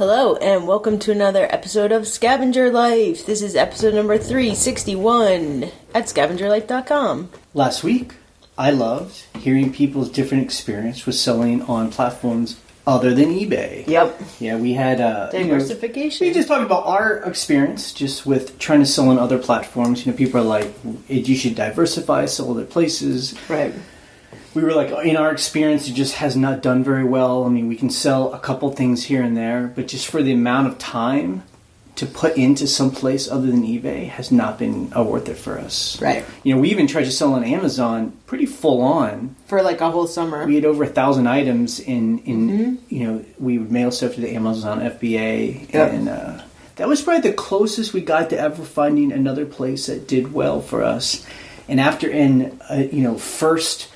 Hello, and welcome to another episode of Scavenger Life. This is episode number 361 at scavengerlife.com. Last week, I loved hearing people's different experience with selling on platforms other than eBay. Yep. Yeah, we had Diversification. We just talked about our experience just with trying to sell on other platforms. People are like, you should diversify, sell other places. Right. We were like, in our experience, it just has not done very well. I mean, we can sell a couple things here and there, but just for the amount of time to put into some place other than eBay has not been worth it for us. Right. We even tried to sell on Amazon pretty full on. For like a whole summer. We had over 1,000 items in we would mail stuff to the Amazon FBA. Yep. And that was probably the closest we got to ever finding another place that did well for us. And after, first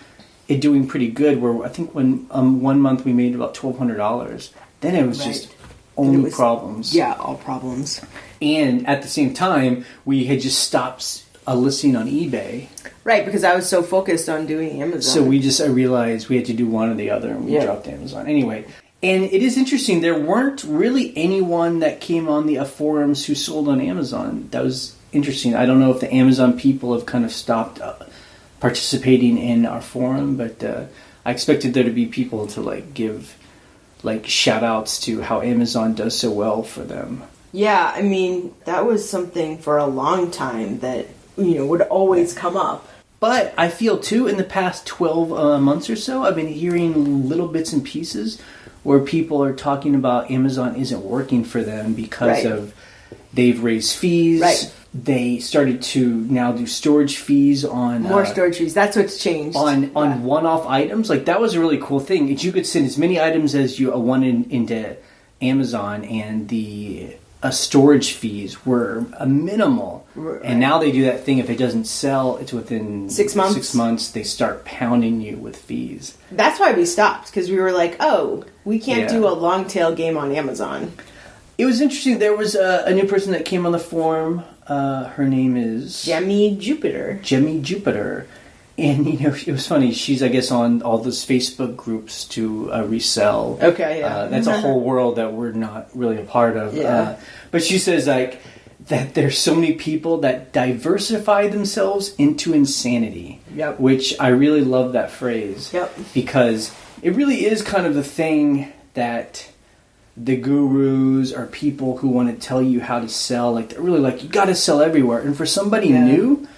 it doing pretty good, where I think when 1 month we made about $1,200, then it was just only problems. Yeah, all problems. And at the same time, we had just stopped listing on eBay. Right, because I was so focused on doing Amazon. So I realized we had to do one or the other, and we dropped Amazon. Anyway, and it is interesting, there weren't really anyone that came on the forums who sold on Amazon. That was interesting. I don't know if the Amazon people have kind of stopped participating in our forum, but I expected there to be people to give shout outs to how Amazon does so well for them. Yeah, I mean, that was something for a long time that would always come up. But I feel too, in the past 12 months or so, I've been hearing little bits and pieces where people are talking about Amazon isn't working for them because of they've raised fees. Right. They started to now do storage fees on... More storage fees. That's what's changed. On one-off items. That was a really cool thing. You could send as many items as you wanted into Amazon, and the storage fees were minimal. Right. And now they do that thing, if it doesn't sell, it's within 6 months. 6 months, they start pounding you with fees. That's why we stopped, because we were like, we can't do a long tail game on Amazon. It was interesting. There was a new person that came on the forum. Her name is... Jemmy Jupiter. And, it was funny. She's, I guess, on all those Facebook groups to resell. Okay, yeah. That's a whole world that we're not really a part of. Yeah. But she says, that there's so many people that diversify themselves into insanity. Yep. Which I really love that phrase. Yep. Because it really is kind of the thing that... the gurus are people who want to tell you how to sell. They're really you got to sell everywhere. And for somebody new,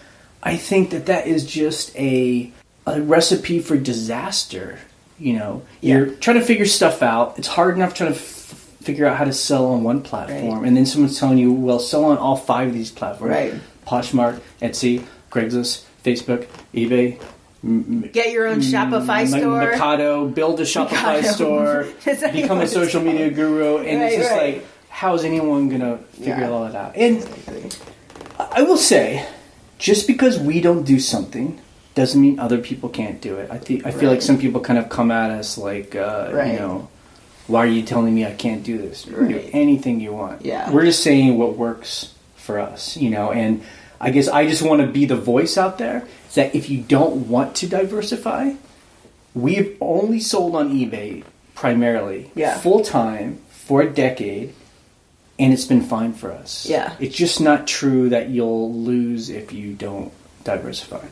I think that is just a recipe for disaster. You're trying to figure stuff out. It's hard enough trying to figure out how to sell on one platform. Right. And then someone's telling you, well, sell on all 5 of these platforms. Right. Poshmark, Etsy, Craigslist, Facebook, eBay. Get your own Shopify store. Mercado, build a Shopify store, become a social media guru, and it's just how is anyone going to figure all that out? And I will say, just because we don't do something doesn't mean other people can't do it. I feel like some people kind of come at us why are you telling me I can't do this? You can do anything you want. Yeah. We're just saying what works for us, and I guess I just want to be the voice out there. Is that if you don't want to diversify, we've only sold on eBay primarily, full time for a decade, and it's been fine for us. Yeah, it's just not true that you'll lose if you don't diversify.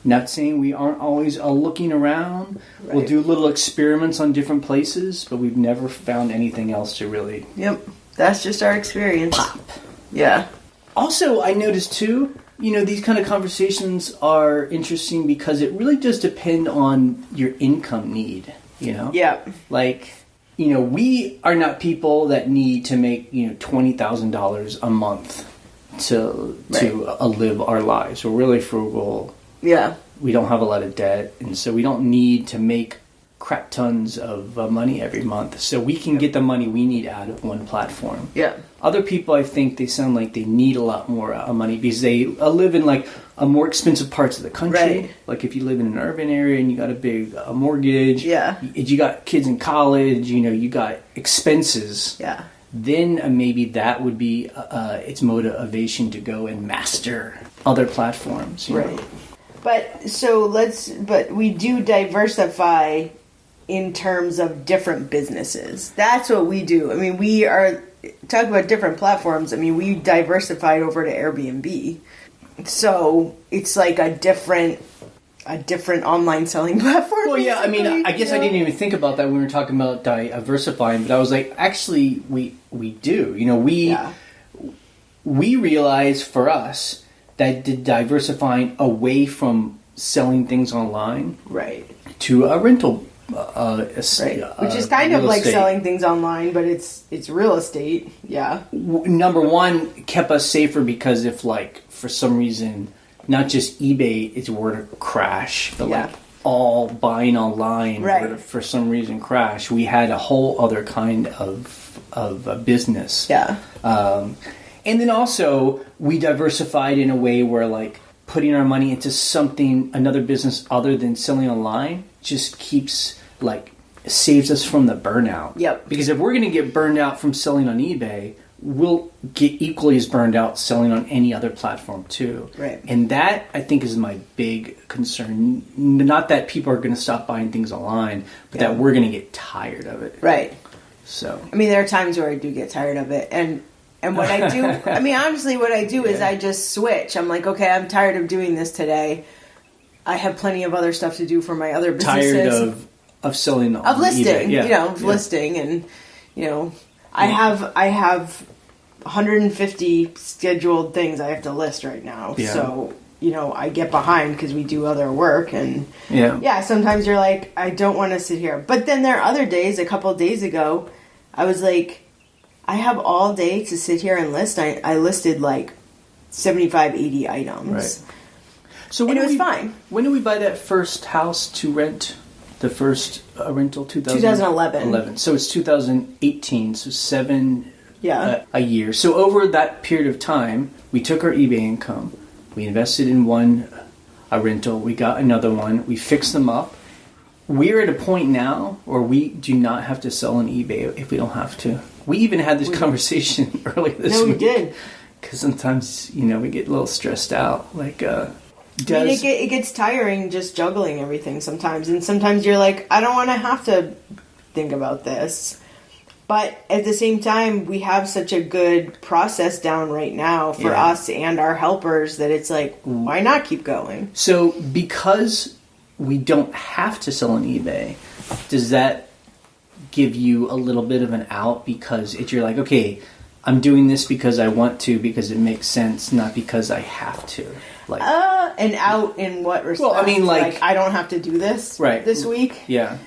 Not saying we aren't always looking around. Right. We'll do little experiments on different places, but we've never found anything else to really. Yep, that's just our experience. Pop. Yeah. Also, I noticed too, these kind of conversations are interesting because it really does depend on your income need, Yeah. We are not people that need to make, $20,000 a month to live our lives. We're really frugal. Yeah. We don't have a lot of debt, and so we don't need to make crap tons of money every month. So we can get the money we need out of one platform. Yeah. Other people, I think, they sound like they need a lot more money because they live in more expensive parts of the country. Right. Like if you live in an urban area and you got a big mortgage. Yeah. You got kids in college, you got expenses. Yeah. Then maybe that would be its motivation to go and master other platforms. Right. But we do diversify in terms of different businesses. That's what we do. I mean, we are talk about different platforms. I mean, we diversified over to Airbnb. So it's like a different online selling platform. Well, yeah, I mean, I guess I didn't even think about that when we were talking about diversifying, but I was like, actually, we do. You know, we realize for us that the diversifying away from selling things online, right, to a rental, right, which is kind of like selling things online, but it's real estate. Yeah. Number one, kept us safer because if, like, for some reason, not just eBay, it were to crash, but like all buying online were to, for some reason, crash, we had a whole other kind of a business. Yeah. And then also, we diversified in a way where, like, putting our money into something, another business other than selling online, just keeps, like, saves us from the burnout. Yep. Because if we're going to get burned out from selling on eBay, we'll get equally as burned out selling on any other platform too. Right. And that, I think, is my big concern. Not that people are going to stop buying things online, but that we're going to get tired of it. Right. So. I mean, there are times where I do get tired of it. And what I do, I mean, honestly, what I do is I just switch. I'm like, okay, I'm tired of doing this today. I have plenty of other stuff to do for my other businesses. Tired of selling on Of listing, eBay. Listing. And, I have 150 scheduled things I have to list right now. Yeah. So, I get behind because we do other work. And, sometimes you're like, I don't want to sit here. But then there are other days, a couple of days ago, I was like, I have all day to sit here and list. I listed like 75, 80 items. Right. So and it was fine. When did we buy that first house to rent? The first rental? 2011. So it's 2018. So 7 a year. So over that period of time, we took our eBay income. We invested in a rental. We got another one. We fixed them up. We're at a point now where we do not have to sell on eBay if we don't have to. We even had this conversation earlier this week. No, we did. Because sometimes, we get a little stressed out. Like, it gets tiring just juggling everything sometimes. And sometimes you're like, I don't want to have to think about this. But at the same time, we have such a good process down right now for us and our helpers that it's like, why not keep going? So because we don't have to sell on eBay, does that give you a little bit of an out? Because you're like, okay, I'm doing this because I want to, because it makes sense, not because I have to. Like, an out in what respect? Well, I mean, like I don't have to do this this week. Yeah.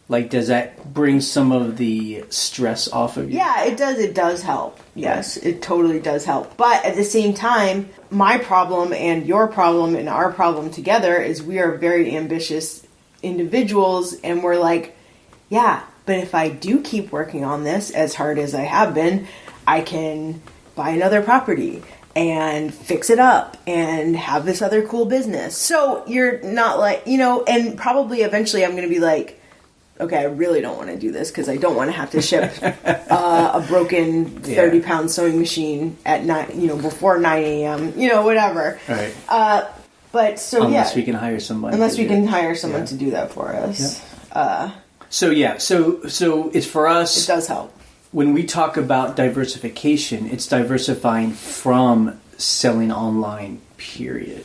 Like, does that bring some of the stress off of you? Yeah, it does. It does help. Yes, it totally does help. But at the same time, my problem and your problem and our problem together is we are very ambitious individuals, and we're like, yeah, but if I do keep working on this as hard as I have been, I can buy another property and fix it up and have this other cool business. So you're not like, and probably eventually I'm going to be like, okay, I really don't want to do this because I don't want to have to ship a broken 30-pound sewing machine at 9, before 9 a.m., whatever. Right. But so unless we can hire somebody. Unless we can hire someone to do that for us. Yeah. So it's for us. It does help. When we talk about diversification, it's diversifying from selling online, period.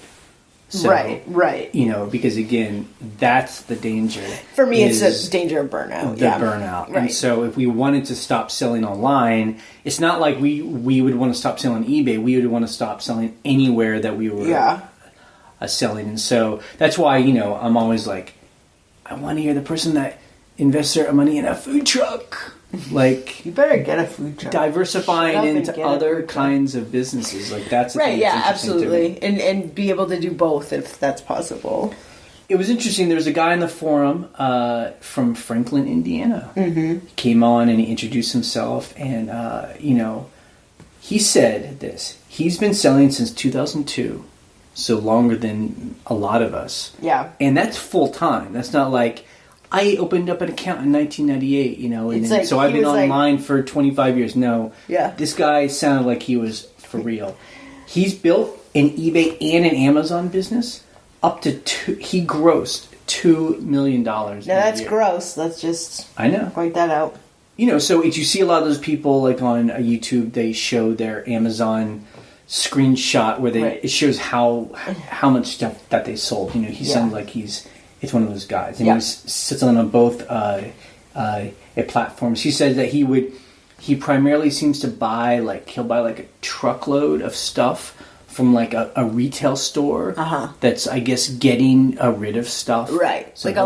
So, right. Because again, that's the danger. For me, it's the danger of burnout. Burnout. Right. And so if we wanted to stop selling online, it's not like we would want to stop selling eBay. We would want to stop selling anywhere that we were selling. And so that's why, I'm always like, I want to hear the person that invests their money in a food truck. Like, you better get a food truck. Diversifying into other kinds of businesses, like that's the thing. Yeah, absolutely, and be able to do both if that's possible. It was interesting. There was a guy in the forum from Franklin, Indiana. Mm-hmm. He came on and he introduced himself, and he said this: he's been selling since 2002, so longer than a lot of us. Yeah, and that's full time. That's not like, I opened up an account in 1998, so I've been online for 25 years. No. Yeah. This guy sounded like he was for real. He's built an eBay and an Amazon business up to he grossed $2 million. Now that's gross. Let's just point that out. So if you see a lot of those people like on YouTube, they show their Amazon screenshot where it shows how much stuff that they sold. He sounds like it's one of those guys, and he sits on both platforms. He says that he primarily seems to he'll buy like a truckload of stuff from like a retail store that's, I guess, getting rid of stuff. Right. So like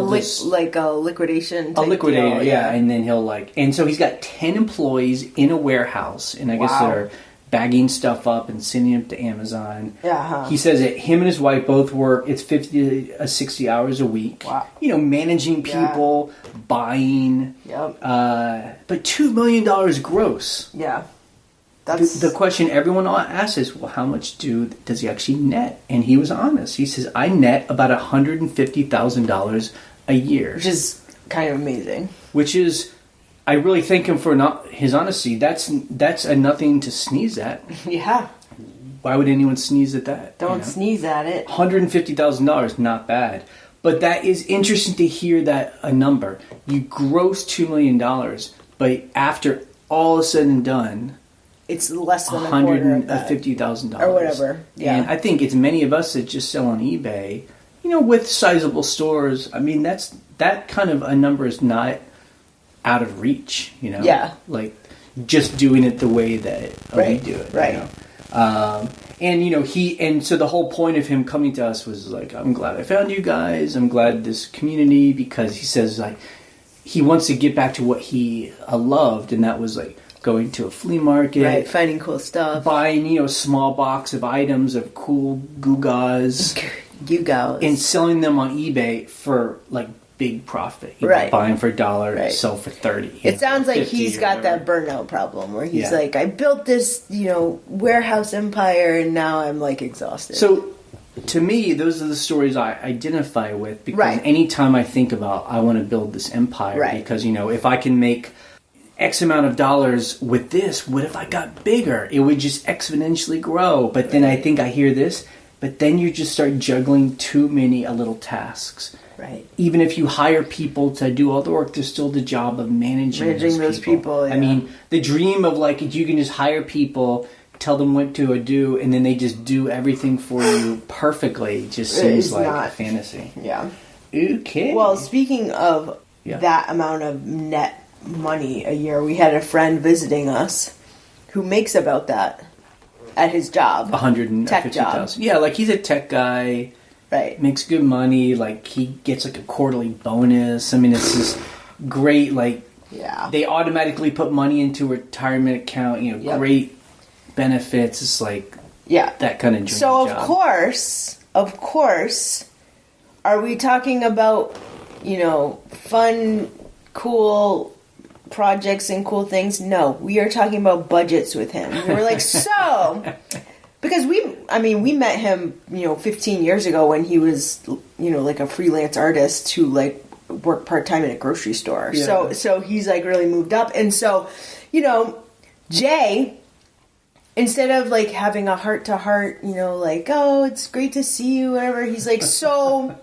a liquidation. A liquidator, yeah. And then and so he's got 10 employees in a warehouse, and I guess they're bagging stuff up and sending it to Amazon. Yeah. He says that him and his wife both work, it's 50 to 60 hours a week. Wow. Managing people, buying. Yep. But $2 million gross. Yeah. That's the question everyone asks is, well, how much does he actually net? And he was honest. He says, I net about $150,000 a year. Which is kind of amazing. Which is, I really thank him for his honesty. That's a nothing to sneeze at. Yeah. Why would anyone sneeze at that? Don't sneeze at it. $150,000, not bad. But that is interesting to hear that a number. You gross $2 million, but after all is said and done, it's less than $150,000 or whatever. Yeah, and I think it's many of us that just sell on eBay. With sizable stores. I mean, that kind of a number is not out of reach. Yeah, like just doing it the way that we do it. Right. So the whole point of him coming to us was like, I'm glad I found you guys. I'm glad this community, because he says like he wants to get back to what he loved, and that was like going to a flea market, right? Finding cool stuff, buying small box of items of cool gewgaws, and selling them on eBay for like big profit. Right, buying for $1, sell for $30. It sounds like he's got that burnout problem where he's like, I built this warehouse empire, and now I'm like exhausted. So to me, those are the stories I identify with, because anytime I think about I want to build this empire, because if I can make X amount of dollars with this, what if I got bigger? It would just exponentially grow. But then I think I hear this, but then you just start juggling too many little tasks. Right. Even if you hire people to do all the work, there's still the job of managing those people. Yeah. I mean, the dream of like, if you can just hire people, tell them what to do, and then they just do everything for you perfectly, just seems like a fantasy. Yeah. Okay. Well, speaking of that amount of net money a year, we had a friend visiting us who makes about that at his job. $150,000. Yeah, like he's a tech guy. Right. Makes good money. Like he gets like a quarterly bonus. I mean, it's just great. Like, they automatically put money into a retirement account. Great benefits. It's like that kind of dream job. So of course, are we talking about fun, cool projects and cool things? No, we are talking about budgets with him. We were like, because we met him 15 years ago when he was like a freelance artist who like worked part-time in a grocery store. So he's like really moved up, and so Jay, instead of like having a heart-to-heart, like, oh, it's great to see you, whatever, he's like, so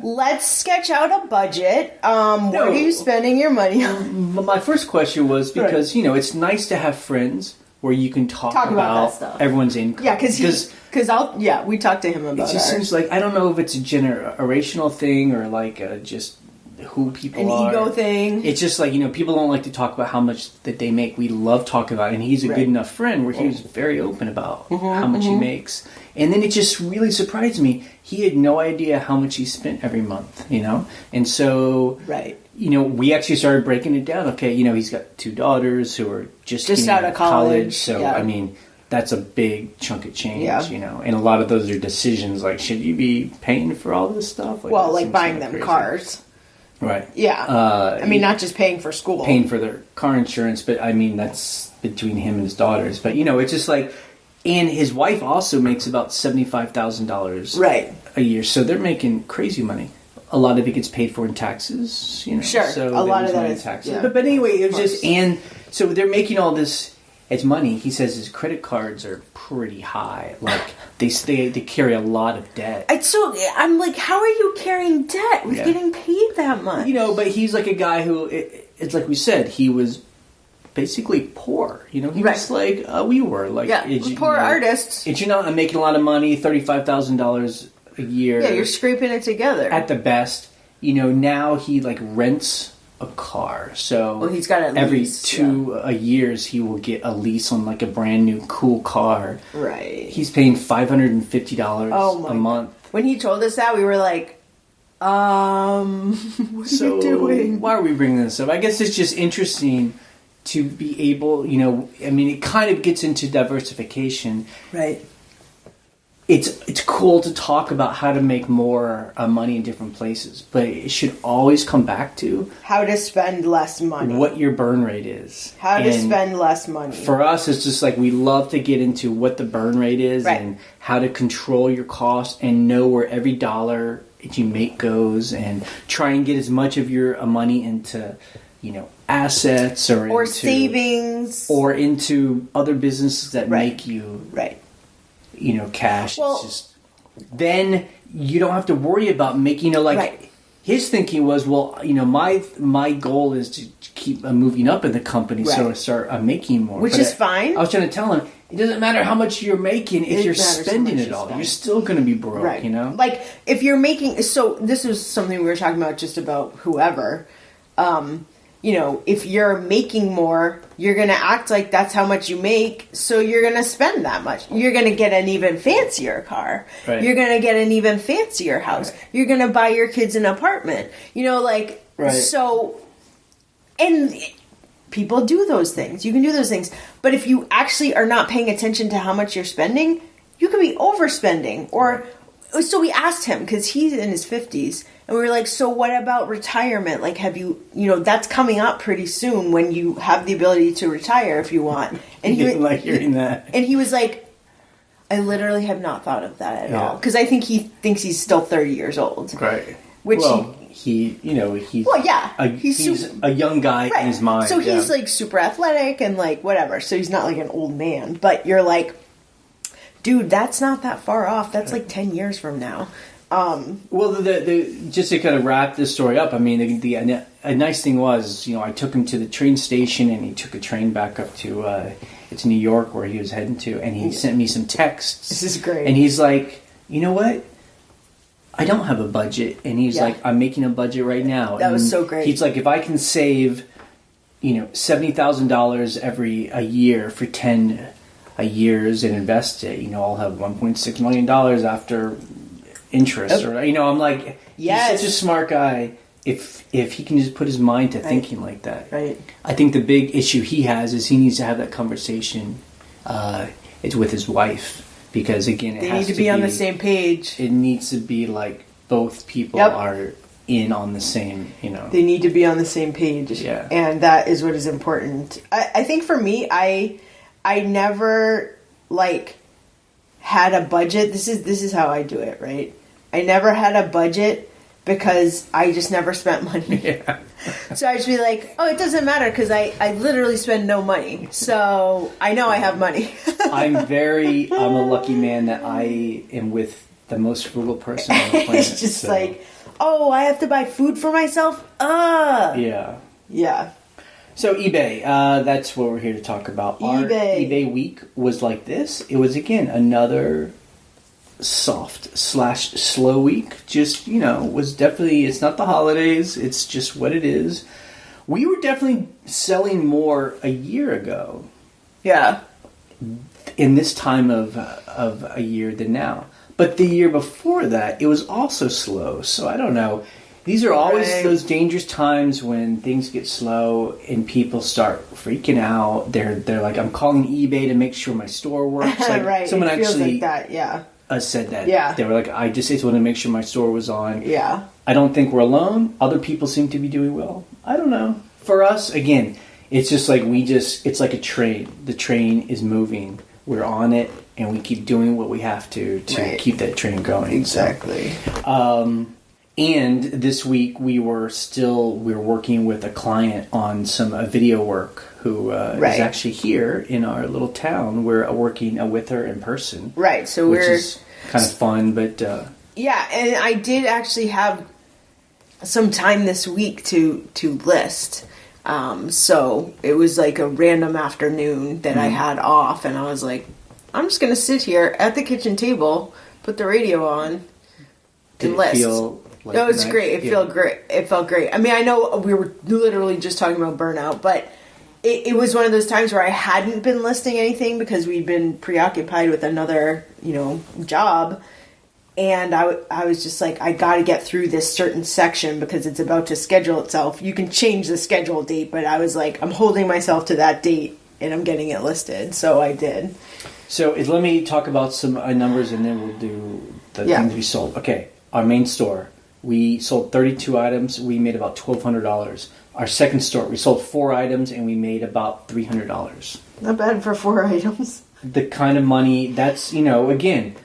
let's sketch out a budget. What are you spending your money on? My first question was because, it's nice to have friends where you can talk about that stuff. Everyone's income. Yeah, because we talked to him about it. It just seems like, I don't know if it's a generational thing or like just who people are. An ego thing. It's just like, people don't like to talk about how much that they make. We love talking about it, and he's a good enough friend where he was very open about how much he makes. And then it just really surprised me. He had no idea how much he spent every month, And so, we actually started breaking it down. Okay, he's got 2 daughters who are just out of college. So, I mean, that's a big chunk of change, And a lot of those are decisions like, should you be paying for all this stuff? Like buying them cars. Right. Yeah. Not just paying for school. Paying for their car insurance, but that's between him and his daughters. But, it's just like, and his wife also makes about $75,000 a year. So they're making crazy money. A lot of it gets paid for in taxes, Sure. So a lot of that is is taxes. But anyway, it was just, and so they're making all this, it's money. He says his credit cards are pretty high. Like they carry a lot of debt. I'm like, how are you carrying debt with getting paid that much? You know, but he's like a guy who it's like we said, he was basically poor. You know, he was like we were like poor artists. I'm making a lot of money, $35,000 a year. Yeah, you're scraping it together at the best. You know, now he like rents a car, so he's got every 2 years he will get a lease on like a brand new cool car. Right. He's paying $550 a month. When he told us that, we were like, what are you doing? Why are we bringing this up? I guess it's just interesting to be able, you know, I mean, it kind of gets into diversification. Right. It's cool to talk about how to make more money in different places, but it should always come back to how to spend less money. What your burn rate is. How to spend less money. For us, it's just like we love to get into what the burn rate is and how to control your costs and know where every dollar that you make goes and try and get as much of your money into, you know, assets or into savings or into other businesses that make you you know, cash. Well, it's just then you don't have to worry about making, you know, like his thinking was, well, you know, my goal is to keep moving up in the company, so I start making more, which is fine. I was trying to tell him it doesn't matter how much you're making if you're spending it all. You're still going to be broke, you know. Like if you're making, so this was something we were talking about just about whoever. You know, if you're making more, you're going to act like that's how much you make, so you're going to spend that much. You're going to get an even fancier car. Right. You're going to get an even fancier house. Right. You're going to buy your kids an apartment. You know, like, so, and people do those things. You can do those things. But if you actually are not paying attention to how much you're spending, you could be overspending. So we asked him, because he's in his 50s, and we were like, so what about retirement? Like, have you know, that's coming up pretty soon when you have the ability to retire if you want. And he didn't like hearing that. And he was like, I literally have not thought of that at all. Because I think he thinks he's still 30 years old. Right. Which he's a young guy in his mind. So he's like super athletic and like whatever. So he's not like an old man. But you're like, dude, that's not that far off. That's like 10 years from now. Well, just to kind of wrap this story up, I mean, a nice thing was, you know, I took him to the train station and he took a train back up to it's New York where he was heading to, and he sent me some texts. This is great. And he's like, you know what? I don't have a budget. And he's like, I'm making a budget right now. That was so great. He's like, if I can save, you know, $70,000 a year for 10 years and invest it, you know, I'll have $1.6 million after interest, or, you know, I'm like, he's such a smart guy. If he can just put his mind to thinking like that, I think the big issue he has is he needs to have that conversation. It's with his wife, because again, they need to be on the same page. It needs to be like both people are in on the same, you know. They need to be on the same page, and that is what is important. I think for me, I never like had a budget. This is how I do it, right? I never had a budget because I just never spent money. Yeah. So I'd just be like, oh, it doesn't matter because I literally spend no money. So I know I have money. I'm a lucky man that I am with the most frugal person on the planet. It's just like, oh, I have to buy food for myself? Yeah. So eBay, that's what we're here to talk about. Our eBay week was like this. It was, again, another soft/slow week. Just, you know, was definitely, it's not the holidays. It's just what it is. We were definitely selling more a year ago. Yeah. In this time of a year than now. But the year before that, it was also slow. So I don't know. These are always those dangerous times when things get slow and people start freaking out. They're like, I'm calling eBay to make sure my store works. Like someone actually said that. Yeah. They were like, I just wanted to make sure my store was on. Yeah. I don't think we're alone. Other people seem to be doing well. I don't know. For us, again, it's just like it's like a train. The train is moving. We're on it, and we keep doing what we have to keep that train going. Exactly. So, And this week we were working with a client on some video work who is actually here in our little town. We're working with her in person. Right. So which is kind of fun, but yeah, and I did actually have some time this week to list. So it was like a random afternoon that I had off, and I was like, I'm just going to sit here at the kitchen table, put the radio on, and list. Feel like no, it's great. It felt great. It felt great. I mean, I know we were literally just talking about burnout, but it was one of those times where I hadn't been listing anything because we'd been preoccupied with another, job. And I was just like, I got to get through this certain section because it's about to schedule itself. You can change the schedule date, but I was like, I'm holding myself to that date and I'm getting it listed. So I did. So let me talk about some numbers and then we'll do the things we sold. Okay, our main store. We sold 32 items. We made about $1,200. Our second store, we sold 4 items and we made about $300. Not bad for 4 items. The kind of money that's, again,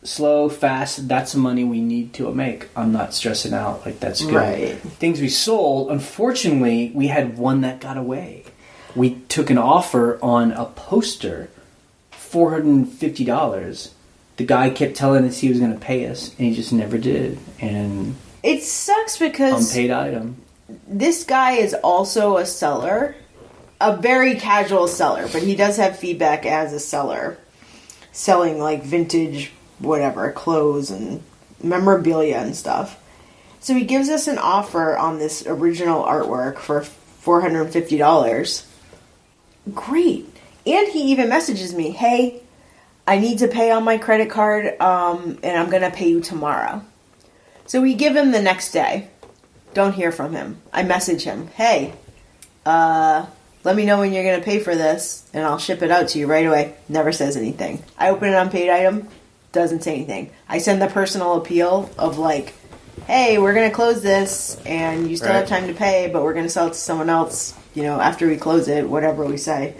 slow, fast, that's the money we need to make. I'm not stressing out. Like, that's good. Right. Things we sold, unfortunately, we had one that got away. We took an offer on a poster, $450. The guy kept telling us he was going to pay us, and he just never did. And it sucks because unpaid item. This guy is also a seller, a very casual seller, but he does have feedback as a seller, selling like vintage, whatever, clothes and memorabilia and stuff. So he gives us an offer on this original artwork for $450. Great. And he even messages me, hey, I need to pay on my credit card, and I'm going to pay you tomorrow. So we give him the next day. Don't hear from him. I message him, hey, let me know when you're going to pay for this, and I'll ship it out to you right away. Never says anything. I open an unpaid item, doesn't say anything. I send the personal appeal of like, hey, we're going to close this, and you still have time to pay, but we're going to sell it to someone else, after we close it, whatever we say.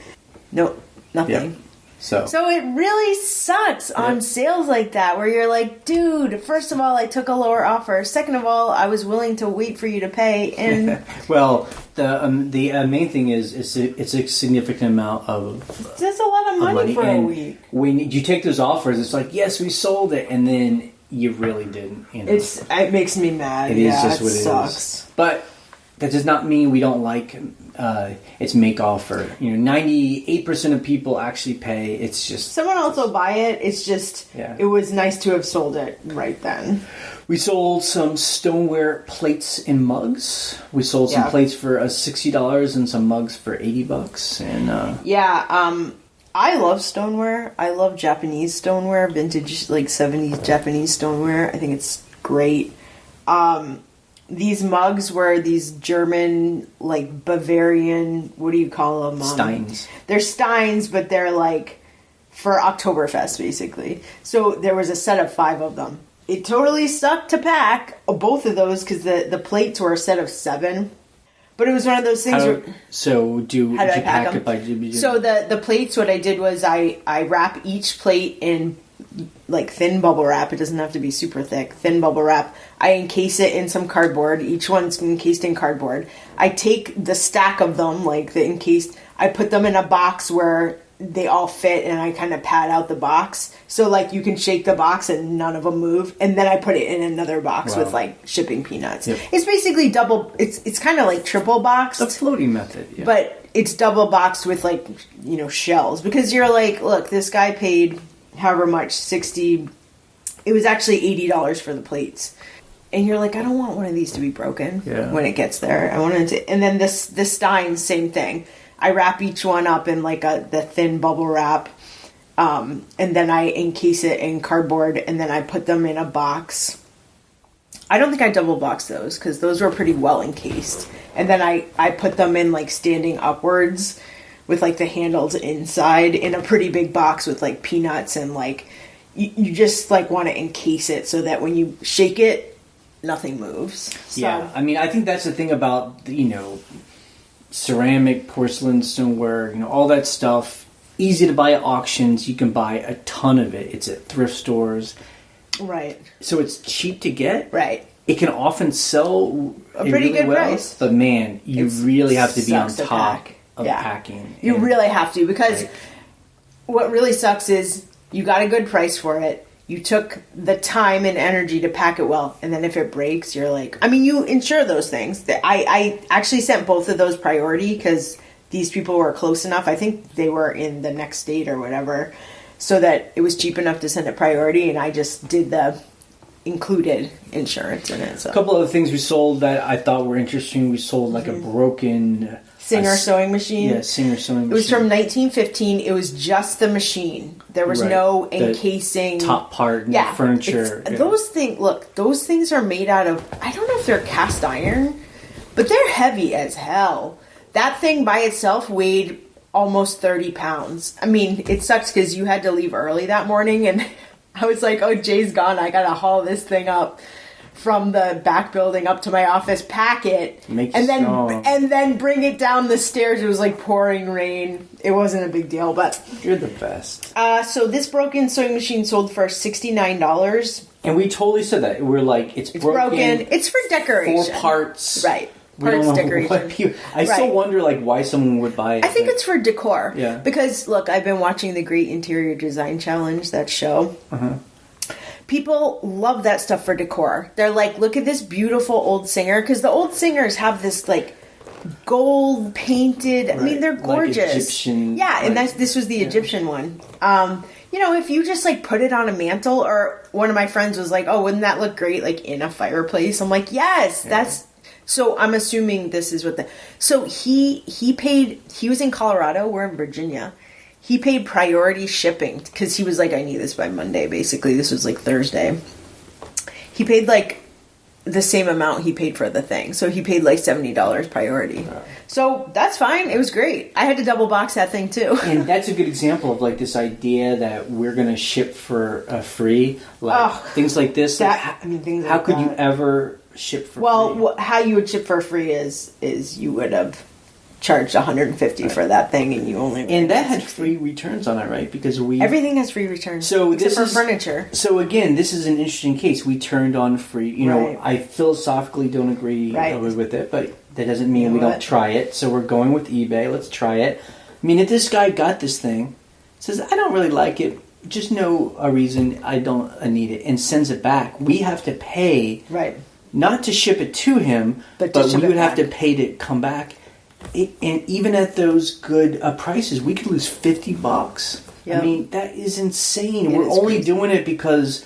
Nope, nothing. Yep. So it really sucks on sales like that, where you're like, dude, first of all, I took a lower offer. Second of all, I was willing to wait for you to pay. And well, the main thing is it's a significant amount of that's a lot of money for a week. When you take those offers, it's like, yes, we sold it, and then you really didn't. It makes me mad. It is just what sucks. It is. But that does not mean we don't like its make offer. 98% of people actually pay. It's just someone else will buy it. It's just it was nice to have sold it right then. We sold some stoneware plates and mugs. We sold some plates for $60 and some mugs for $80. And I love stoneware. I love Japanese stoneware, vintage like 70s Japanese stoneware. I think it's great. These mugs were these German, like, Bavarian, what do you call them? Steins. They're Steins, but they're, like, for Oktoberfest, basically. So there was a set of 5 of them. It totally sucked to pack, both of those, because the plates were a set of 7. But it was one of those things where... So, did you pack it by... So the plates, what I did was I wrap each plate in, like, thin bubble wrap. It doesn't have to be super thick. Thin bubble wrap. I encase it in some cardboard. Each one's encased in cardboard. I take the stack of them, like the encased, I put them in a box where they all fit, and I kind of pad out the box. So, like, you can shake the box and none of them move. And then I put it in another box with, like, shipping peanuts. Yep. It's basically double, it's kind of like triple boxed. The floating method, yeah. But it's double boxed with, like, shells. Because you're like, look, this guy paid however much, 60, it was actually $80 for the plates. And you're like, I don't want one of these to be broken when it gets there. I want it to, and then this Stein, same thing. I wrap each one up in like the thin bubble wrap, and then I encase it in cardboard, and then I put them in a box. I don't think I double boxed those because those were pretty well encased. And then I put them in like standing upwards with like the handles inside in a pretty big box with like peanuts and like you just like want to encase it so that when you shake it, nothing moves. So. Yeah, I mean, I think that's the thing about, ceramic, porcelain, stoneware, all that stuff. Easy to buy at auctions. You can buy a ton of it. It's at thrift stores. Right. So it's cheap to get. Right. it can often sell a pretty good price. But man, you really have to be on top of packing. You really have to, because what really sucks is you got a good price for it. You took the time and energy to pack it well, and then if it breaks, you're like... I mean, you insure those things. I actually sent both of those priority because these people were close enough. I think they were in the next state or whatever, so that it was cheap enough to send it priority, and I just did the included insurance in it. So. A couple of things we sold that I thought were interesting. We sold like a broken... Singer sewing machine. Yeah, Singer sewing machine. It was from 1915. It was just the machine. There was no encasing. The top part, no furniture. Those things, look, those things are made out of, I don't know if they're cast iron, but they're heavy as hell. That thing by itself weighed almost 30 pounds. I mean, it sucks because you had to leave early that morning, and I was like, oh, Jay's gone. I got to haul this thing up from the back building up to my office, pack it, and then bring it down the stairs. It was like pouring rain. It wasn't a big deal, but you're the best. So this broken sewing machine sold for $69, and we totally said that. We're like, it's broken. It's for decoration. 4 parts, right? Parts decoration. I still wonder like why someone would buy it. I think it's for decor. Yeah. Because look, I've been watching the Great Interior Design Challenge, that show. People love that stuff for decor. They're like, look at this beautiful old Singer. Because the old Singers have this, like, gold painted... I mean, they're gorgeous. Like Egyptian... Yeah, and this was the Egyptian one. You know, if you just, like, put it on a mantle, or one of my friends was like, oh, wouldn't that look great, like, in a fireplace? I'm like, yes, that's... So I'm assuming this is what the... So he paid... He was in Colorado. We're in Virginia. He paid priority shipping because he was like, I need this by Monday, basically. This was like Thursday. He paid like the same amount he paid for the thing. So he paid like $70 priority. Right. So that's fine. It was great. I had to double box that thing too. And that's a good example of like this idea that we're going to ship for free. Like things like this. How could you ever ship for free? Well, how you would ship for free is you would have charged $150 for that thing, and you only... And that had free returns on it, right? Because everything has free returns. So except for furniture. So again, this is an interesting case. We turned on free. You know, I philosophically don't agree with it, but that doesn't mean we don't try it. So we're going with eBay. Let's try it. I mean, if this guy got this thing, says, I don't really like it, just know a reason I don't need it, and sends it back, we have to pay... Right. Not to ship it to him, but we would have to pay to come back. And even at those good prices, we could lose $50. Yep. I mean, that is insane. We're only doing it because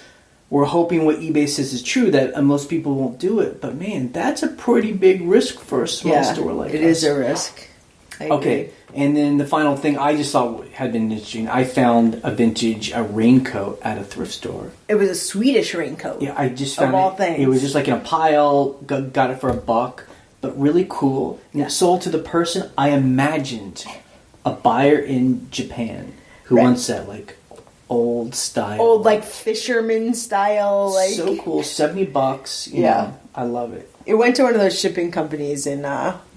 we're hoping what eBay says is true, that most people won't do it. But man, that's a pretty big risk for a small store like it is a risk. Okay, and then the final thing I just thought had been interesting. I found a vintage raincoat at a thrift store. It was a Swedish raincoat. Yeah, I just found of all things. It was just like in a pile. Got it for $1. But really cool. And it sold to the person I imagined, a buyer in Japan who wants that like old style, old like fisherman style, like so cool. $70. You know, I love it. It went to one of those shipping companies in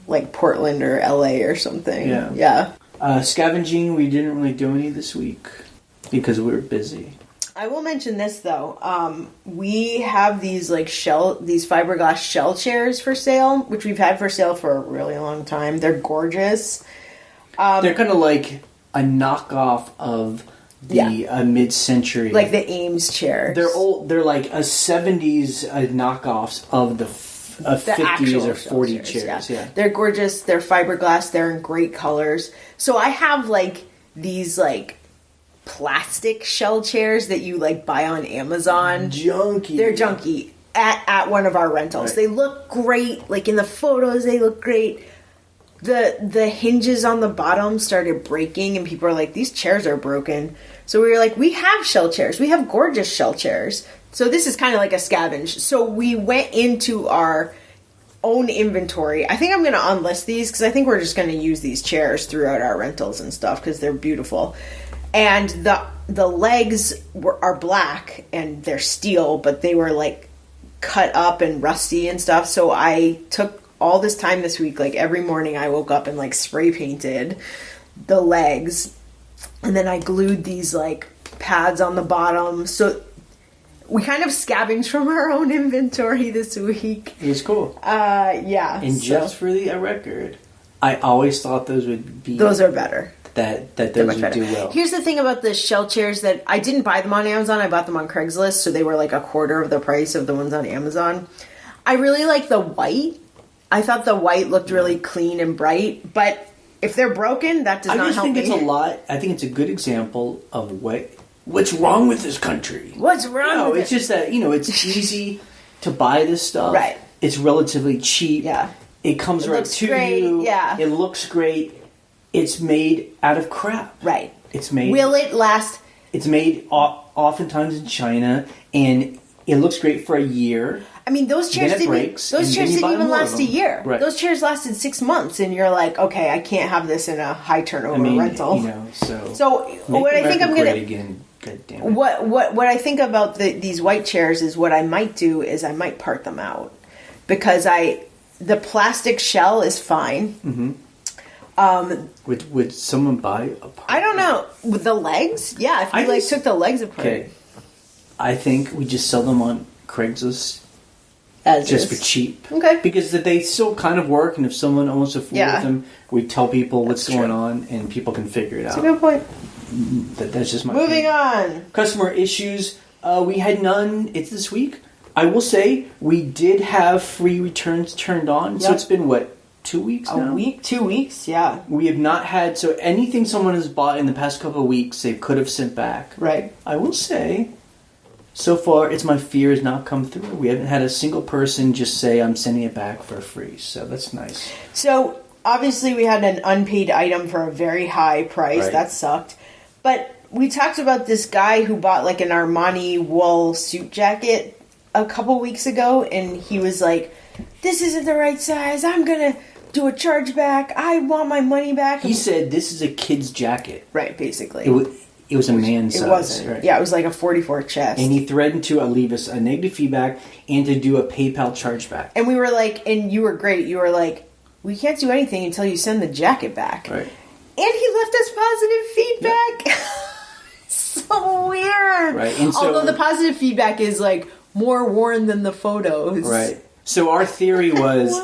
like Portland or LA or something. Yeah. Scavenging, we didn't really do any this week because we were busy. I will mention this though. We have these like these fiberglass shell chairs for sale, which we've had for sale for a really long time. They're gorgeous. They're kind of like a knockoff of the mid-century, like the Ames chairs. They're old. They're like a 70s knockoffs of the 50s or 40 chairs. Yeah, they're gorgeous. They're fiberglass. They're in great colors. So I have like these like plastic shell chairs that you like buy on Amazon. Junky. They're junky at one of our rentals. Right. They look great. Like in the photos, they look great. The hinges on the bottom started breaking, and people are like, these chairs are broken. So we were like, we have shell chairs. We have gorgeous shell chairs. So this is kind of like a scavenge. So we went into our own inventory. I think I'm going to unlist these because I think we're just going to use these chairs throughout our rentals and stuff because they're beautiful. And the legs are black and they're steel, but they were like cut up and rusty and stuff. So I took all this time this week, like every morning I woke up and like spray painted the legs, and then I glued these like pads on the bottom. So We kind of scavenged from our own inventory this week. It was cool. Yeah. And just for the record, I always thought those would be... Those are better. That those would do well. Here's the thing about the shell chairs that I didn't buy them on Amazon. I bought them on Craigslist, so they were like a quarter of the price of the ones on Amazon. I really like the white. I thought the white looked really clean and bright, but if they're broken, that does not help me. I think it's a good example of what's wrong with this country. What's wrong with it? It's just that, it's easy to buy this stuff. Right. It's relatively cheap. Yeah. It comes right to you. Yeah. It looks great. It's made out of crap. Right. It's made... Will it last? It's made oftentimes in China, and it looks great for a year. I mean, those chairs didn't even last a year. Right. Those chairs lasted 6 months, and you're like, okay, I can't have this in a high turnover rental. So what I think I'm gonna again. God damn it. What I think about these white chairs is what I might do is I might part them out because the plastic shell is fine. Mm-hmm. Would someone buy a part? I don't know. With the legs? Yeah, if you took the legs apart. Okay. I think we just sell them on Craigslist. For cheap. Okay. Because they still kind of work, and if someone wants to fool with them, we tell people what's going on, and people can figure it out. That's a good point. That's just my Moving on. Customer issues. We had none. It's this week. I will say we did have free returns turned on. Yep. So it's been, 2 weeks now? A week? 2 weeks, yeah. We have not had... So anything someone has bought in the past couple of weeks, they could have sent back. Right. I will say... So far, it's my fear has not come through. We haven't had a single person just say, I'm sending it back for free. So that's nice. So, obviously, we had an unpaid item for a very high price. Right. That sucked. But we talked about this guy who bought, an Armani wool suit jacket a couple weeks ago. And he was like, this isn't the right size. I'm going to do a chargeback. I want my money back. He said, this is a kid's jacket. Right, basically. It was a man's size. It wasn't. Right? Yeah, it was like a 44 chest. And he threatened to leave us a negative feedback and to do a PayPal chargeback. And we were like, and you were great. You were like, we can't do anything until you send the jacket back. Right. And he left us positive feedback. Yep. So weird. Right. And so, although the positive feedback is more worn than the photos. Right. So our theory was,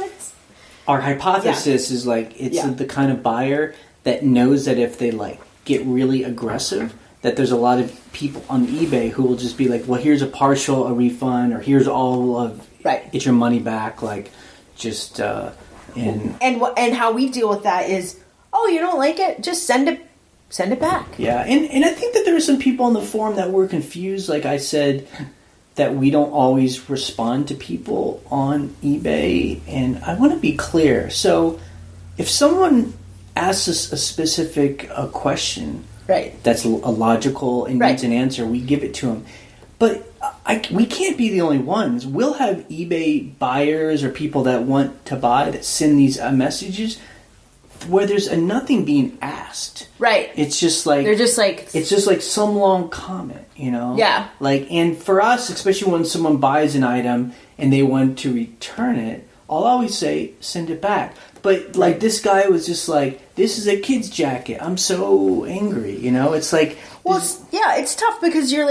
our hypothesis is it's the kind of buyer that knows that if they get really aggressive, that there's a lot of people on eBay who will just be like, well, here's a refund, or here's all of get your money back, and how we deal with that is, oh, you don't like it, just send it back. Yeah, and I think that there were some people on the forum that were confused, like I said, that we don't always respond to people on eBay, and I want to be clear. So if someone asks us a specific question that's a logical and needs an answer, we give it to them. But we can't be the only ones. We'll have eBay buyers or people that want to buy that send these messages where there's nothing being asked. Right. It's just they're just it's just some long comment, Yeah. And for us, especially when someone buys an item and they want to return it, I'll always say, send it back. But, this guy was just this is a kid's jacket. I'm so angry, It's Well, it's tough because you're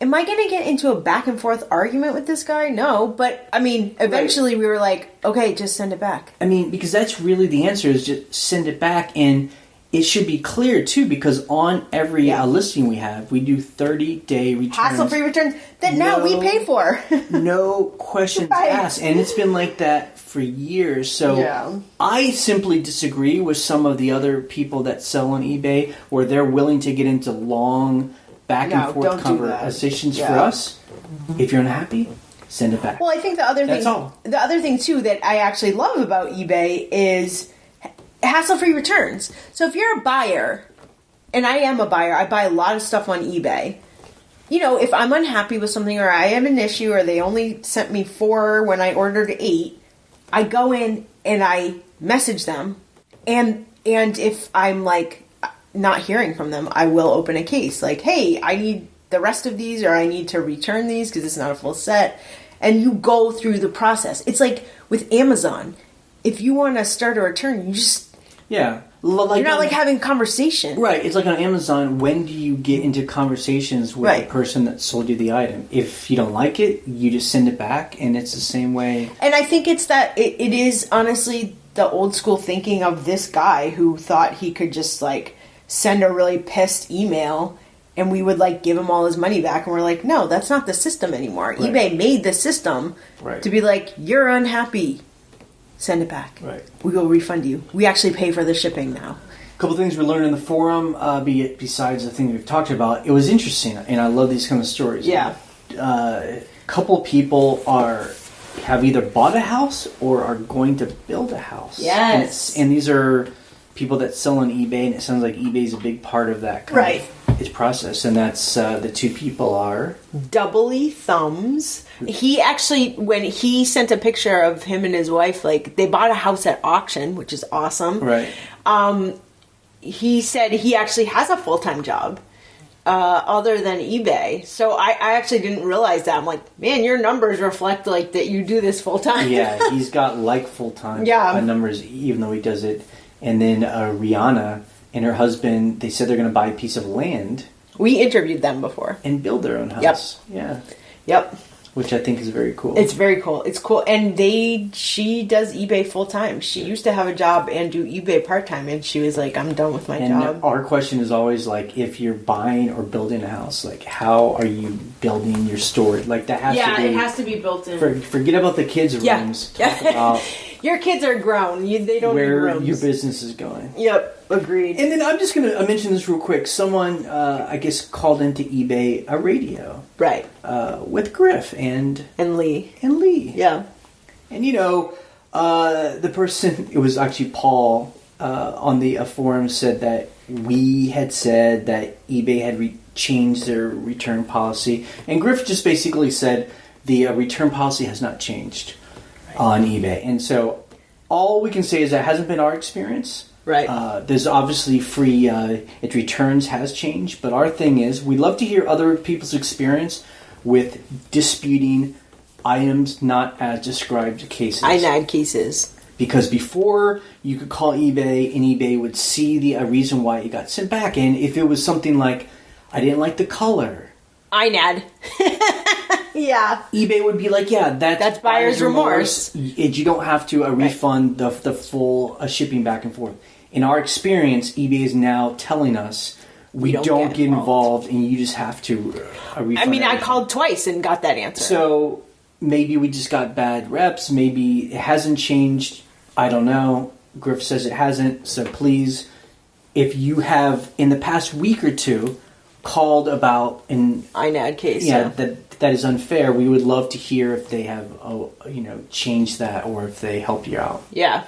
am I going to get into a back and forth argument with this guy? No. But, eventually we were okay, just send it back. Because that's really the answer, is just send it back. And it should be clear, too, because on every listing we have, we do 30-day returns. Hassle-free returns that now we pay for. No questions asked. And it's been like that for years. So I simply disagree with some of the other people that sell on eBay where they're willing to get into long back and forth conversations for us. If you're unhappy, send it back. Well, I think the other thing too that I actually love about eBay is hassle-free returns. So if you're a buyer, and I am a buyer, I buy a lot of stuff on eBay. If I'm unhappy with something or I have an issue or they only sent me 4 when I ordered 8, I go in and I message them, and if I'm not hearing from them, I will open a case. Hey, I need the rest of these, or I need to return these because it's not a full set. And you go through the process. It's like with Amazon. If you want to start a return, you just... Yeah. Like you're not like having conversation. Right. It's like on Amazon, when do you get into conversations with the person that sold you the item? If you don't like it, you just send it back, and it's the same way. And I think it's that it is honestly the old school thinking of this guy who thought he could just like send a really pissed email and we would like give him all his money back, and we're like, no, that's not the system anymore. Right. eBay made the system to be like, you're unhappy. Send it back. Right. We will refund you. We actually pay for the shipping now. A couple things we learned in the forum, besides the thing we've talked about. It was interesting, and I love these kind of stories. Yeah. A couple people have either bought a house or are going to build a house. Yes. And these are people that sell on eBay, and it sounds like eBay is a big part of that kind of its process. And that's the two people are Doubly Thumbs. He actually, when he sent a picture of him and his wife, like they bought a house at auction, which is awesome. Right. He said he actually has a full-time job other than eBay. So I actually didn't realize that. I'm like, man, your numbers reflect like that you do this full-time. Yeah, he's got like full-time numbers, even though he does it. And then Rihanna and her husband, they said they're going to buy a piece of land. We interviewed them before. And build their own house. Yep. Yeah. Yep. Which I think is very cool. It's very cool. It's cool. And she does eBay full time. She used to have a job and do eBay part time, and she was like, I'm done with my job. And our question is always like, if you're buying or building a house, like how are you building your storage? Like that has to be... it has to be built in. Forget about the kids' rooms. Talk about your kids are grown. They don't need rooms. Where your business is going. Yep. Agreed. And then I'm just going to mention this real quick. Someone, I guess, called into eBay a radio. Right. With Griff and Lee. Yeah. And, the person, it was actually Paul on the forum, said that we had said that eBay had changed their return policy. And Griff just basically said the return policy has not changed on eBay. And so all we can say is that hasn't been our experience. Right. There's obviously free, it returns has changed, but our thing is we love to hear other people's experience with disputing items not as described cases. INAD cases. Because before you could call eBay and eBay would see the reason why it got sent back. And if it was something like, I didn't like the color. INAD. Yeah. eBay would be like, that's buyer's remorse. You don't have to refund the full shipping back and forth. In our experience, eBay is now telling us we don't get involved and you just have to refund. I mean, I called twice and got that answer. So maybe we just got bad reps. Maybe it hasn't changed. I don't know. Griff says it hasn't. So please, if you have in the past week or two called about an INAD case, that is unfair, we would love to hear if they have changed that or if they help you out. Yeah.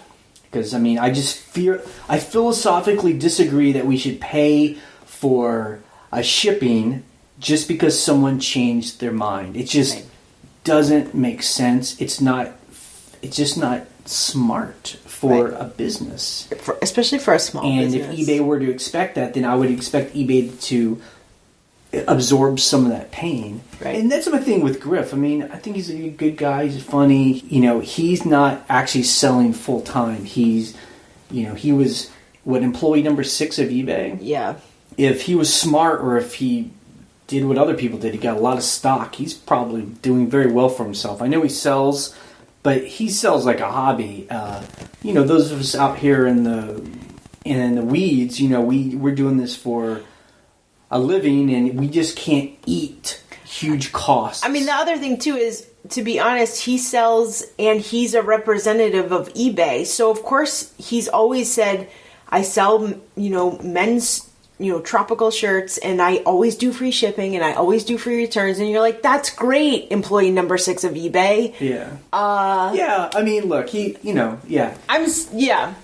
Because I philosophically disagree that we should pay for a shipping just because someone changed their mind. It just doesn't make sense. It's just not smart for a business. Especially for a small business. And if eBay were to expect that, then I would expect eBay to absorb some of that pain. Right. And that's my thing with Griff. I mean, I think he's a good guy. He's funny. He's not actually selling full time. He was employee number 6 of eBay. Yeah. If he was smart or if he did what other people did, he got a lot of stock. He's probably doing very well for himself. I know he sells, but he sells like a hobby. Those of us out here in the weeds, we're doing this for a living, and we just can't eat huge costs. I mean, the other thing too is, to be honest, he sells and he's a representative of eBay. So of course he's always said, I sell, men's, tropical shirts, and I always do free shipping and I always do free returns. And you're like, that's great, employee number 6 of eBay. Yeah. I mean, look, I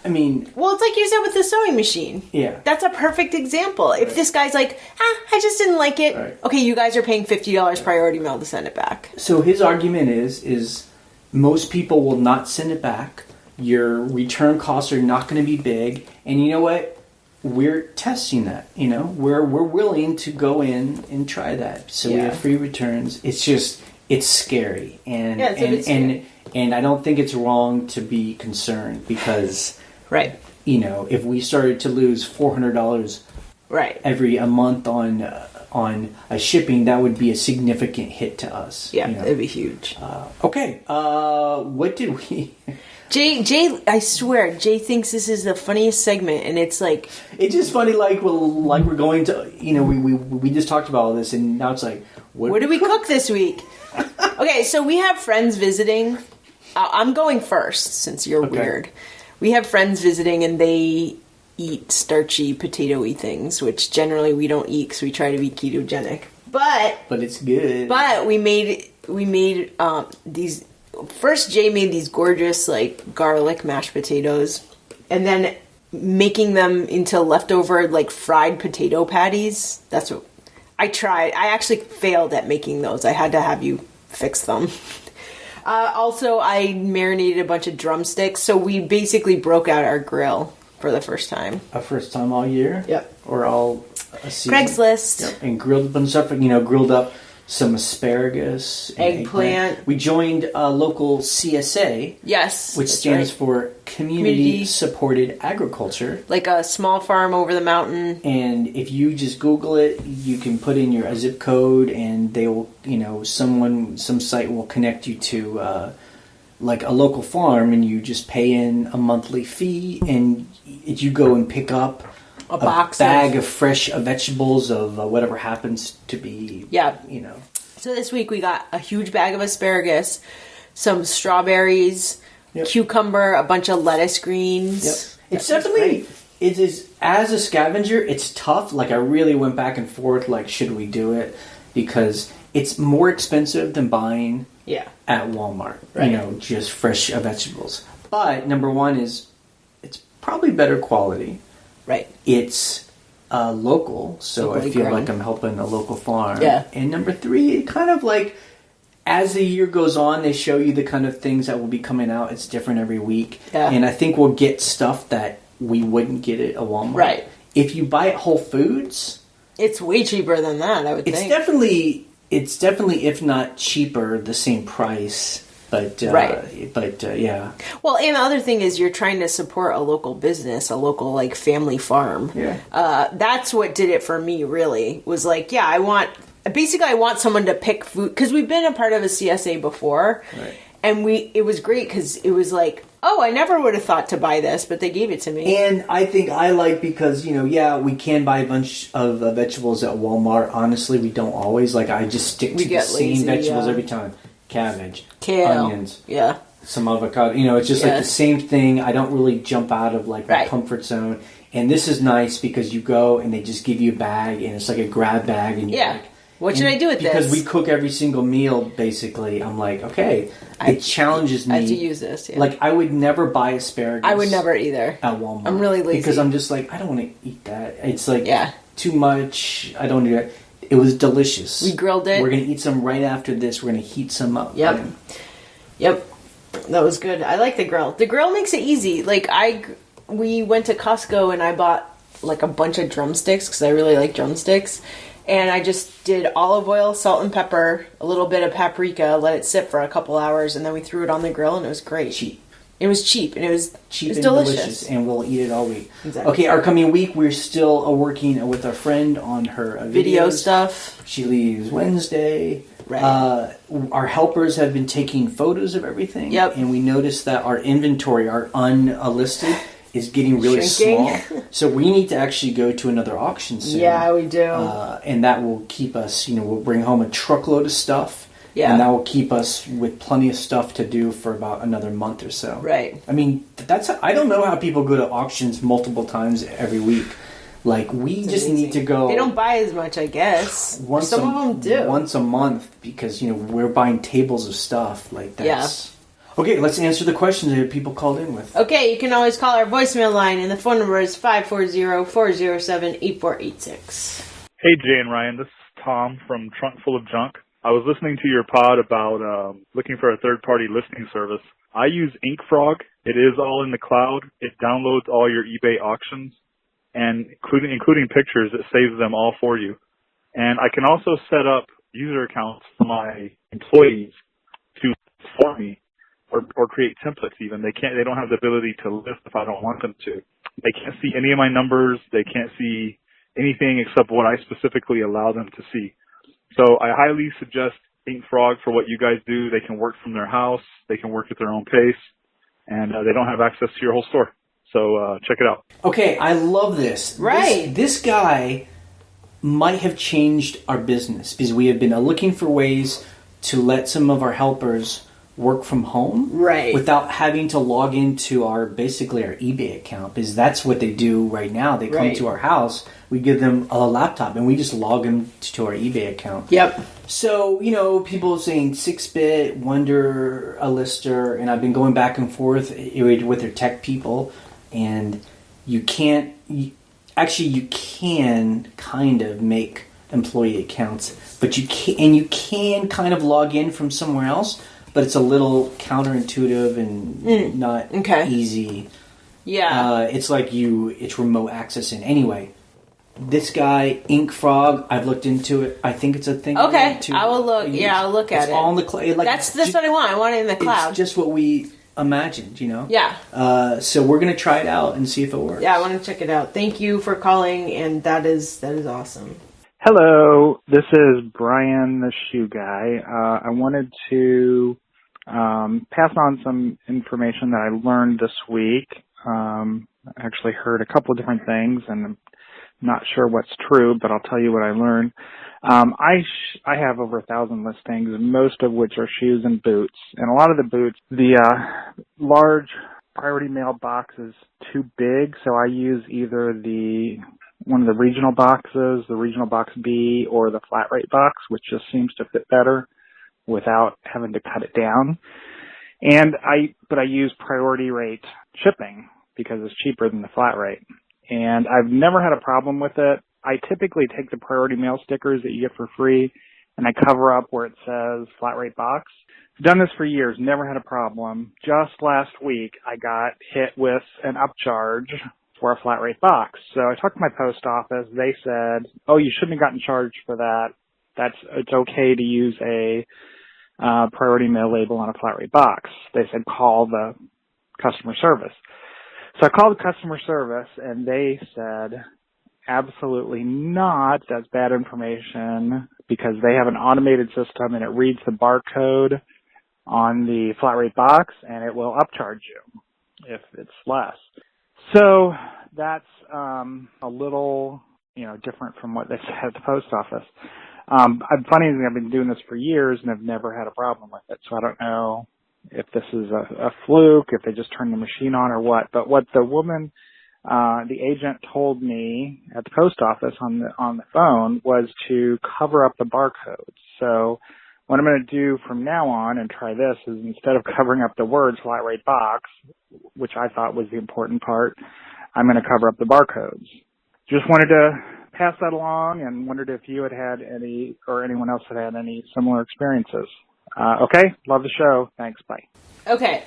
mean, well, it's like you said with the sewing machine. Yeah. That's a perfect example. If this guy's like, I just didn't like it. Right. Okay, you guys are paying $50 priority mail to send it back. So his argument is most people will not send it back. Your return costs are not going to be big. And you know what? We're testing that, we're willing to go in and try that. So we have free returns. It's scary. And and I don't think it's wrong to be concerned because if we started to lose $400 every a month on a shipping, that would be a significant hit to us. Yeah, it'd be huge. Okay, what did we... Jay, I swear, Jay thinks this is the funniest segment, and it's like... It's just funny, like we're going to... we just talked about all this, and now it's like... What did we cook this week? Okay, so we have friends visiting. I'm going first, since you're weird. We have friends visiting, and they eat starchy, potato-y things, which generally we don't eat, because we try to be ketogenic. But it's good. But we made these... First, Jay made these gorgeous, like, garlic mashed potatoes, and then making them into leftover, like, fried potato patties. That's what I tried. I actually failed at making those. I had to have you fix them. Also, I marinated a bunch of drumsticks, so we basically broke out our grill for the first time. Our first time all year? Yep. Or all season? Craigslist. Yep. And grilled a bunch of stuff, grilled up some asparagus, and eggplant. We joined a local CSA. Yes, which stands for Community Supported Agriculture. Like a small farm over the mountain. And if you just Google it, you can put in your zip code, and they will, some site will connect you to like a local farm, and you just pay in a monthly fee, and you go and pick up a bag of fresh vegetables of whatever happens to be, So this week we got a huge bag of asparagus, some strawberries, cucumber, a bunch of lettuce greens. Yep. It's definitely, it is, as a scavenger, it's tough. Like, I really went back and forth, like, should we do it? Because it's more expensive than buying at Walmart, just fresh vegetables. But, number one is, it's probably better quality. Right. It's local, so I feel like I'm helping a local farm. Yeah. And number three, it kind of like, as the year goes on, they show you the kind of things that will be coming out. It's different every week. Yeah. And I think we'll get stuff that we wouldn't get at a Walmart. Right. If you buy at Whole Foods... It's way cheaper than that, I would think. It's definitely, if not cheaper, the same price. But yeah. Well, and the other thing is you're trying to support a local business, a local, like, family farm. Yeah. That's what did it for me, really, was like, I want someone to pick food, because we've been a part of a CSA before, right. And it was great, because it was like, oh, I never would have thought to buy this, but they gave it to me. And I think I like, because, we can buy a bunch of vegetables at Walmart. Honestly, we don't always. Like, I just stick to the same vegetables every time. Cabbage, kale, onions, some avocado. It's just like the same thing. I don't really jump out of like my comfort zone. And this is nice because you go and they just give you a bag, and it's like a grab bag, and you're like, what should I do with this? Because we cook every single meal, basically. I'm like, okay, it challenges me. I have to use this. Yeah. Like, I would never buy asparagus. I would never either at Walmart. I'm really lazy because I'm just like, I don't want to eat that. It's like too much. I don't do that. It was delicious. We grilled it. We're going to eat some right after this. We're going to heat some up. Yep. That was good. I like the grill. The grill makes it easy. Like, we went to Costco and I bought like a bunch of drumsticks because I really like drumsticks. And I just did olive oil, salt and pepper, a little bit of paprika, let it sit for a couple hours, and then we threw it on the grill, and it was great. Cheap. It was cheap, and it was cheap, and delicious, and we'll eat it all week. Exactly. Okay, our coming week, we're still working with our friend on her video stuff. She leaves Wednesday. Right. Our helpers have been taking photos of everything. Yep. And we noticed that our inventory, our unlisted, is getting really small. So we need to actually go to another auction soon. Yeah, we do. And that will keep us, we'll bring home a truckload of stuff. Yeah. And that will keep us with plenty of stuff to do for about another month or so. Right. I mean, I don't know how people go to auctions multiple times every week. Like, we just need to go... They don't buy as much, I guess. Some of them do. Once a month, because, we're buying tables of stuff. Like, that's... Yeah. Okay, let's answer the questions that people called in with. Okay, you can always call our voicemail line, and the phone number is 540-407-8486. Hey, Jay and Ryan. This is Tom from Trunk Full of Junk. I was listening to your pod about looking for a third-party listing service. I use InkFrog. It is all in the cloud. It downloads all your eBay auctions, and including pictures, it saves them all for you. And I can also set up user accounts for my employees to for me, or create templates even. They don't have the ability to list if I don't want them to. They can't see any of my numbers. They can't see anything except what I specifically allow them to see. So I highly suggest Ink Frog for what you guys do. They can work from their house. They can work at their own pace. And they don't have access to your whole store. So check it out. Okay, I love this. Right. This guy might have changed our business because we have been looking for ways to let some of our helpers work from home, right, without having to log into our eBay account, because that's what they do right now. They come to our house, we give them a laptop, and we just log them to our eBay account. Yep. So, people saying 6-bit, Wonder, a lister, and I've been going back and forth with their tech people, and you can kind of make employee accounts, but you can kind of log in from somewhere else, but it's a little counterintuitive and not easy. Yeah. It's like it's remote accessing. Anyway, this guy, Ink Frog, I've looked into it. I think it's a thing. Okay, I will look. Yeah, I'll look at it. It's all in the cloud. That's what I want. I want it in the cloud. It's just what we imagined, Yeah. So we're going to try it out and see if it works. Yeah, I want to check it out. Thank you for calling, and that is awesome. Hello, this is Brian, the shoe guy. I wanted to pass on some information that I learned this week. I actually heard a couple of different things, and I'm not sure what's true, but I'll tell you what I learned. I have over 1,000 listings, most of which are shoes and boots. And a lot of the boots, the large priority mail box is too big, so I use either one of the regional boxes, the regional box B, or the flat rate box, which just seems to fit better without having to cut it down. But I use priority rate shipping because it's cheaper than the flat rate. And I've never had a problem with it. I typically take the priority mail stickers that you get for free and I cover up where it says flat rate box. I've done this for years, never had a problem. Just last week, I got hit with an upcharge for a flat rate box. So I talked to my post office. They said, "Oh, you shouldn't have gotten charged for that. It's okay to use a priority mail label on a flat rate box." They said, "Call the customer service." So I called the customer service and they said, "Absolutely not. That's bad information because they have an automated system and it reads the barcode on the flat rate box and it will upcharge you if it's less." So that's a little, different from what they said at the post office. Funny is I've been doing this for years and I've never had a problem with it. So I don't know if this is a fluke, if they just turned the machine on or what. But what the woman, the agent told me at the post office on the phone was to cover up the barcodes. So what I'm going to do from now on and try this is instead of covering up the words flat rate box, which I thought was the important part, I'm going to cover up the barcodes. Just wanted to pass that along and wondered if you had any, or anyone else had any similar experiences. Okay, love the show. Thanks, bye. Okay,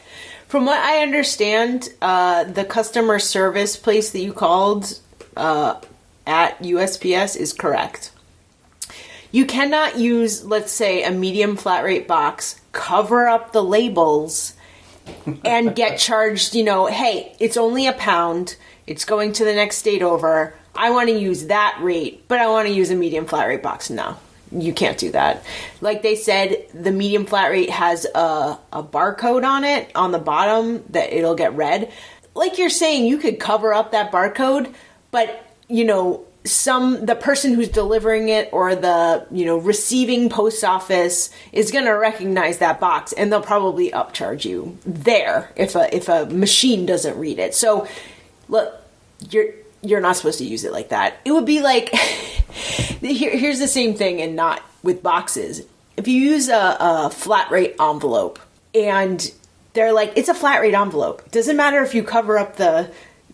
from what I understand, the customer service place that you called at USPS is correct. You cannot use, let's say, a medium flat rate box, cover up the labels, and get charged, hey, it's only £1. It's going to the next state over. I want to use that rate, but I want to use a medium flat rate box. No, you can't do that. Like they said, the medium flat rate has a barcode on it on the bottom that it'll get read. Like you're saying, you could cover up that barcode, but, the person who's delivering it or the, receiving post office is going to recognize that box and they'll probably upcharge you there if a machine doesn't read it. So look, you're not supposed to use it like that. It would be like, here's the same thing and not with boxes. If you use a flat rate envelope and they're like, it's a flat rate envelope. It doesn't matter if you cover up the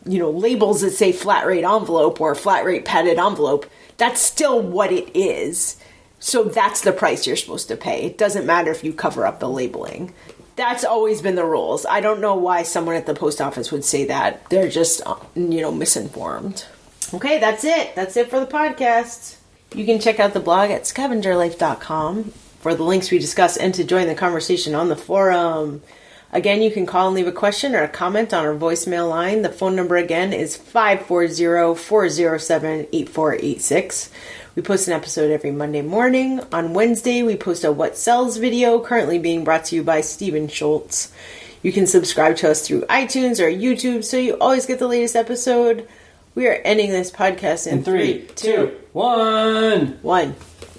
labels that say flat rate envelope or flat rate padded envelope, that's still what it is. So that's the price you're supposed to pay. It doesn't matter if you cover up the labeling. That's always been the rules. I don't know why someone at the post office would say that. They're just, misinformed. Okay, that's it. That's it for the podcast. You can check out the blog at scavengerlife.com for the links we discuss and to join the conversation on the forum. Again, you can call and leave a question or a comment on our voicemail line. The phone number again is 540-407-8486. We post an episode every Monday morning. On Wednesday, we post a What Sells video, currently being brought to you by Steven Schultz. You can subscribe to us through iTunes or YouTube so you always get the latest episode. We are ending this podcast in 3, 2, 1.